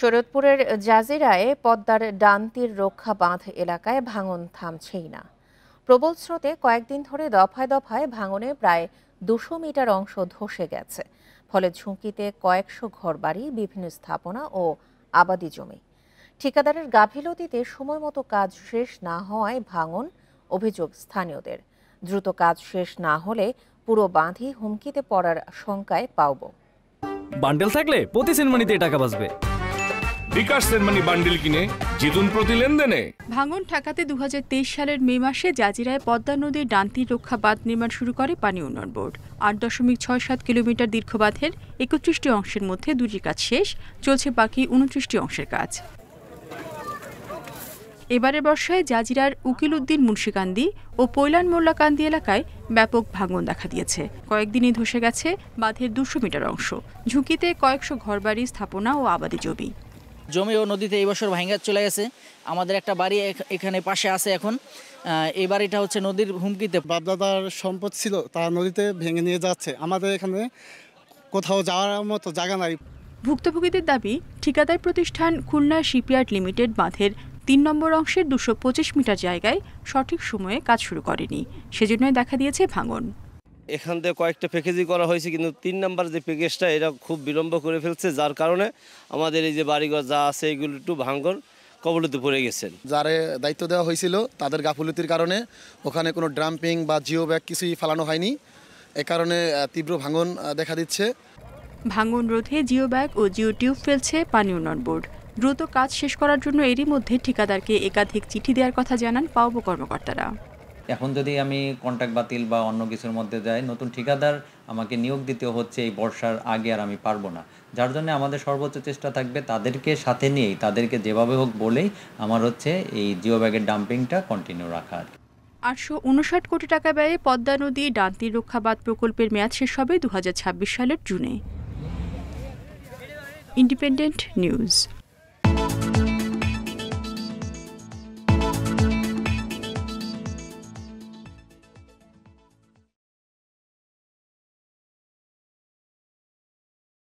শরীয়তপুরের জাজিরায় পদ্মার ডান তীর রক্ষা বাঁধ এলাকায় ভাঙন থামছেই না। প্রবল স্রোতে কয়েকদিন ধরে দফায় দফায় ভাঙনে প্রায় 200 মিটার অংশ ধসে গেছে। ফলে ঝুঁকিতে কয়েকশো ঘরবাড়ি, বিভিন্ন স্থাপনা ও আবাদি জমি। ঠিকাদারের গাফিলতিতে সময়মতো কাজ শেষ না হওয়ায় ভাঙন, অভিযোগ স্থানীয়দের। দ্রুত কাজ শেষ না হলে পুরো বাঁধই হুমকিতে পড়ার শঙ্কায় পাওব। বান্ডেল থাকলে প্রতি সেনমানিতে টাকা বাঁচবে। বিকাশ সেনমানি বান্ডেল কিনে জিতুন প্রতি লেনদেনে। ভাঙন ঠেকাতে 2023 সালের মে মাসে জাজিরায় পদ্মা নদীর ডান তীর রক্ষা বাঁধ নির্মাণ শুরু করে পানি উন্নয়ন বোর্ড। 8.67 কিলোমিটার দীর্ঘ বাঁধের 31টি অংশের মধ্যে 2টি কাজ শেষ, চলছে বাকি 29টি অংশের কাজ। এবারের বর্ষায় জাজিরার উকিল উদ্দিন মুন্সিকান্দি ও পৈলান মোল্লাকান্দি এলাকায় ব্যাপক ভাঙন দেখা দিয়েছে। কয়েকদিনই ধসে গেছে বাঁধের 200 মিটার অংশ। ঝুঁকিতে কয়েকশো ঘরবাড়ি, স্থাপনা ও আবাদি জমি ও নদীতে এই বছর ভাঙা চলে গেছে। আমাদের একটা বাড়ি এখানে পাশে আছে এখন। এই বাড়িটা হচ্ছে নদীর হুমকিতে। বাপদাদার সম্পদ ছিল, তা নদীতে ভেঙে নিয়ে যাচ্ছে। আমাদের এখানে কোথাও যাওয়ার মতো জায়গা নাই। ভুক্তভোগীদের দাবি, ঠিকাদার প্রতিষ্ঠান খুলনা শিপইয়ার্ড লিমিটেড বাঁধের 3 নম্বর অংশের 225 মিটার জায়গায় সঠিক সময়ে কাজ শুরু করেনি, সেজন্যই দেখা দিয়েছে ভাঙন। এখান থেকে কয়েকটা প্যাকেজই করা হয়েছে, কিন্তু 3 নম্বর যে প্যাকেজটা এটা খুব বিলম্ব করে ফেলছে, যার কারণে আমাদের এই যে বাড়িঘর যা আছে এগুলো একটু ভাঙন কবলিতে পড়ে গেছেন। যারে দায়িত্ব দেওয়া হয়েছিল তাদের গাফিলতির কারণে ওখানে কোনো ড্রাম্পিং বা জিও ব্যাগ কিছুই ফেলানো হয়নি। এ কারণে তীব্র ভাঙন দেখা দিচ্ছে। ভাঙন রোধে জিও ব্যাগ ও জিও টিউব ফেলছে পানি উন্নয়ন বোর্ড। দ্রুত কাজ শেষ করার জন্য এরই মধ্যে ঠিকাদারকে একাধিক চিঠি দেওয়ার কথা জানান পাওব কর্মকর্তারা। এখন যদি আমি কন্ট্রাক্ট বাতিল বা অন্য কিছুর মধ্যে যাই, নতুন ঠিকাদার আমাকে নিয়োগ দিতে হচ্ছে এই বর্ষার আগে, আর আমি পারবো না। যার জন্য আমাদের সর্বোচ্চ চেষ্টা থাকবে তাদেরকে সাথে নিয়েই, তাদেরকে যেভাবে হোক বলেই আমার হচ্ছে এই জিও ব্যাগের ডাম্পিংটা কন্টিনিউ রাখার। 859 কোটি টাকা ব্যয়ে পদ্মা নদী ডান তীর রক্ষা বাঁধ প্রকল্পের মেয়াদ শেষ হবে 2026 সালের জুনে। Independent news.